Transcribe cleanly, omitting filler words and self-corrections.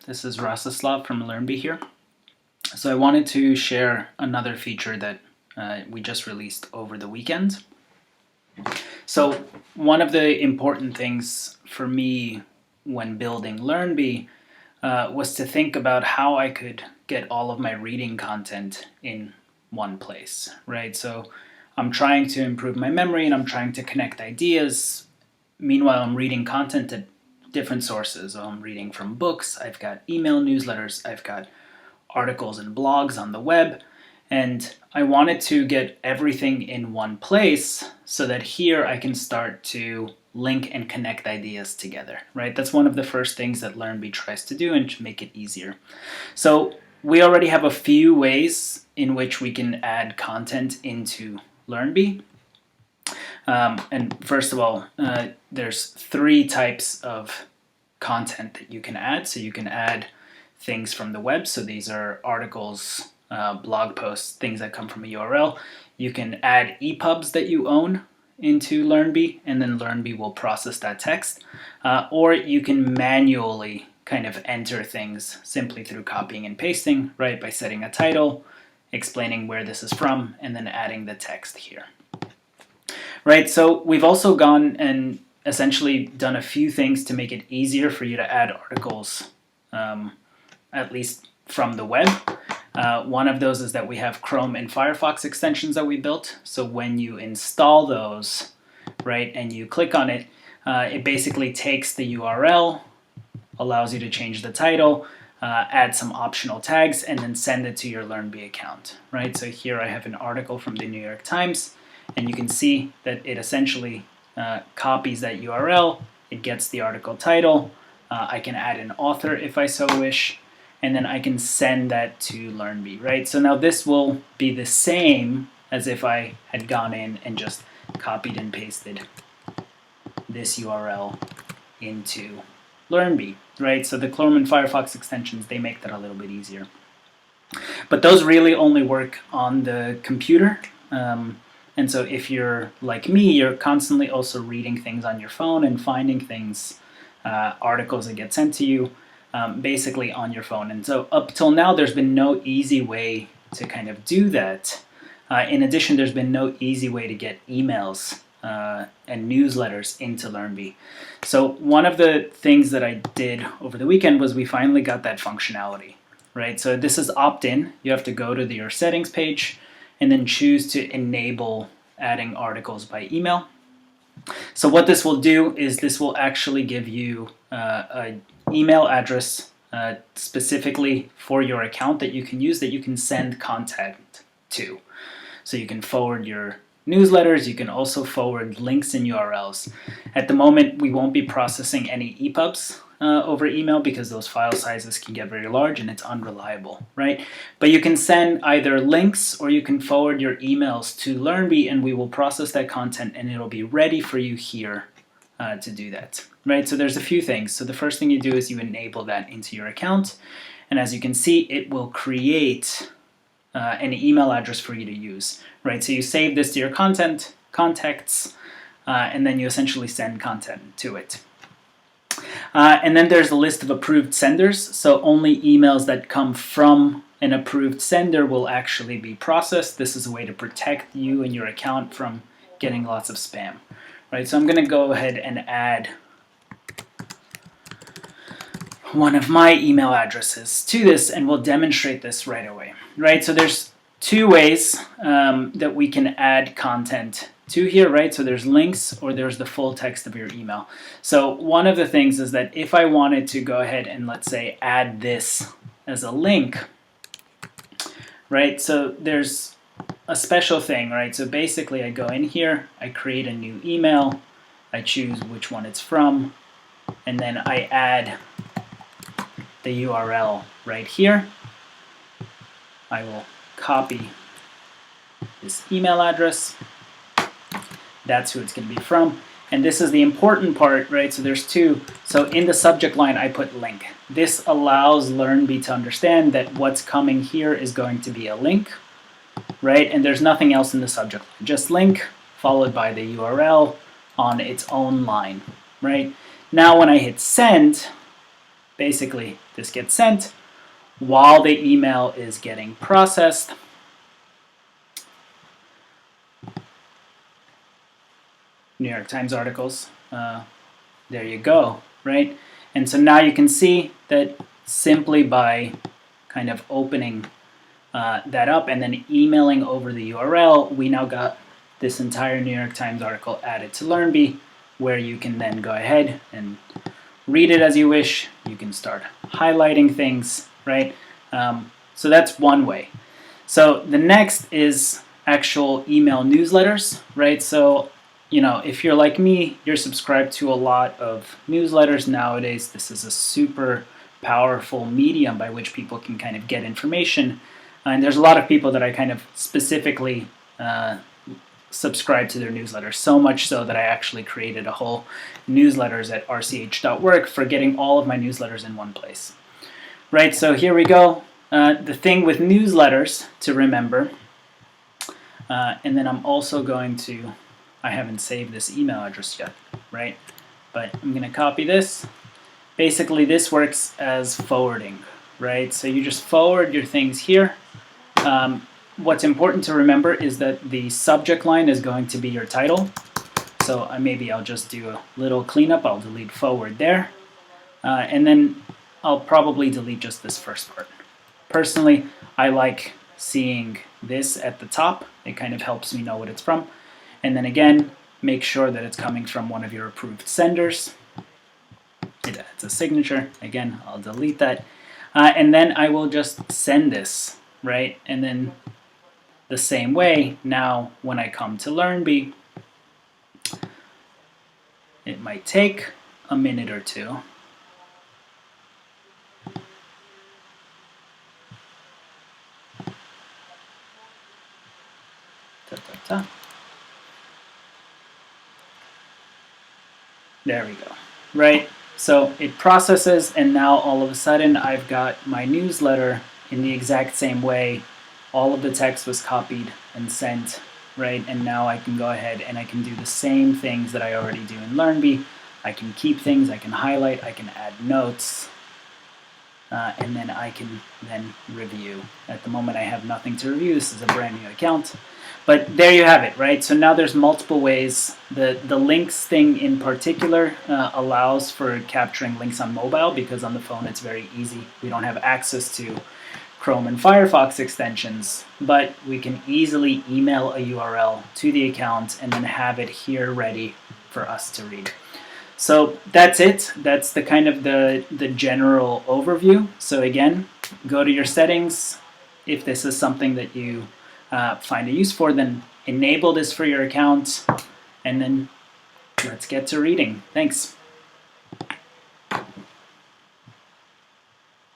This is Rastislav from Lurnby here. So I wanted to share another feature that we just released over the weekend. So one of the important things for me when building Lurnby was to think about how I could get all of my reading content in one place, right? So I'm trying to improve my memory and I'm trying to connect ideas. Meanwhile, I'm reading content at different sources. So I'm reading from books, I've got email newsletters, I've got articles and blogs on the web, and I wanted to get everything in one place so that here I can start to link and connect ideas together, right? That's one of the first things that Lurnby tries to do and to make it easier. So we already have a few ways in which we can add content into Lurnby. And first of all, there's 3 types of content that you can add. So you can add things from the web. So these are articles, blog posts, things that come from a URL. You can add EPUBs that you own into Lurnby, and then Lurnby will process that text. Or you can manually kind of enter things simply through copying and pasting, right? By setting a title, explaining where this is from, and then adding the text here. Right, so we've also gone and essentially done a few things to make it easier for you to add articles, at least from the web. One of those is that we have Chrome and Firefox extensions that we built. So when you install those, right, and you click on it, it basically takes the URL, allows you to change the title, add some optional tags, and then send it to your Lurnby account, right? So here I have an article from the New York Times, and you can see that it essentially copies that URL, it gets the article title, I can add an author if I so wish, and then I can send that to Lurnby, right? So now this will be the same as if I had gone in and just copied and pasted this URL into Lurnby, right? So the Chrome and Firefox extensions, they make that a little bit easier. But those really only work on the computer. And so if you're like me, you're constantly also reading things on your phone and finding things, articles that get sent to you, basically on your phone. And so up till now, there's been no easy way to kind of do that. In addition, there's been no easy way to get emails and newsletters into Lurnby. So one of the things that I did over the weekend was we finally got that functionality, right? So this is opt-in. You have to go to your settings page and then choose to enable adding articles by email. So what this will do is this will actually give you an email address specifically for your account that you can use, that you can send content to. So you can forward your newsletters, you can also forward links and URLs. At the moment, we won't be processing any EPUBs over email because those file sizes can get very large and it's unreliable, right? But you can send either links or you can forward your emails to Lurnby and we will process that content and it'll be ready for you here to do that, right? So there's a few things. So the first thing you do is you enable that into your account, and as you can see, it will create an email address for you to use, right? So you save this to your contacts, and then you essentially send content to it. And then there's a list of approved senders, so only emails that come from an approved sender will actually be processed. This is a way to protect you and your account from getting lots of spam, right? So I'm going to go ahead and add one of my email addresses to this, and we'll demonstrate this right away, right? So there's 2 ways that we can add content to here, right? So there's links or there's the full text of your email. So one of the things is that if I wanted to go ahead and let's say add this as a link, right? So there's a special thing, right? So basically I go in here, I create a new email, I choose which one it's from, and then I add the URL right here. I will copy this email address. That's who it's going to be from. And this is the important part, right? So there's 2. So in the subject line, I put link. This allows Lurnby to understand that what's coming here is going to be a link, right? And there's nothing else in the subject line, just link followed by the URL on its own line, right? Now when I hit send, basically this gets sent while the email is getting processed. New York Times articles. There you go, right? And so now you can see that simply by kind of opening that up and then emailing over the URL, we now got this entire New York Times article added to Lurnby, where you can then go ahead and read it as you wish. You can start highlighting things, right? So that's one way. So the next is actual email newsletters, right? So, you know, if you're like me, you're subscribed to a lot of newsletters nowadays. This is a super powerful medium by which people can kind of get information. And there's a lot of people that I kind of specifically subscribe to their newsletters, so much so that I actually created a whole newsletters at rch.work for getting all of my newsletters in one place. Right, so here we go. The thing with newsletters to remember, and then I'm also going to, I haven't saved this email address yet, right? But I'm going to copy this. Basically, this works as forwarding, right? So you just forward your things here. What's important to remember is that the subject line is going to be your title. So maybe I'll just do a little cleanup. I'll delete forward there. And then I'll probably delete just this first part. Personally, I like seeing this at the top. It kind of helps me know what it's from. And then again, make sure that it's coming from one of your approved senders. It's a signature. Again, I'll delete that. And then I will just send this, right? And then the same way, now when I come to Lurnby, it might take a minute or two. There we go, right? So it processes, and now all of a sudden I've got my newsletter in the exact same way. All of the text was copied and sent, right? And now I can go ahead and I can do the same things that I already do in Lurnby. I can keep things, I can highlight, I can add notes, and then I can then review. At the moment I have nothing to review. This is a brand new account. But there you have it, right? So now there's multiple ways. The links thing in particular allows for capturing links on mobile, because on the phone it's very easy. We don't have access to Chrome and Firefox extensions, but we can easily email a URL to the account and then have it here ready for us to read. So that's it. That's the kind of the general overview. So again, go to your settings. If this is something that you find a use for, then enable this for your account, and then let's get to reading. Thanks.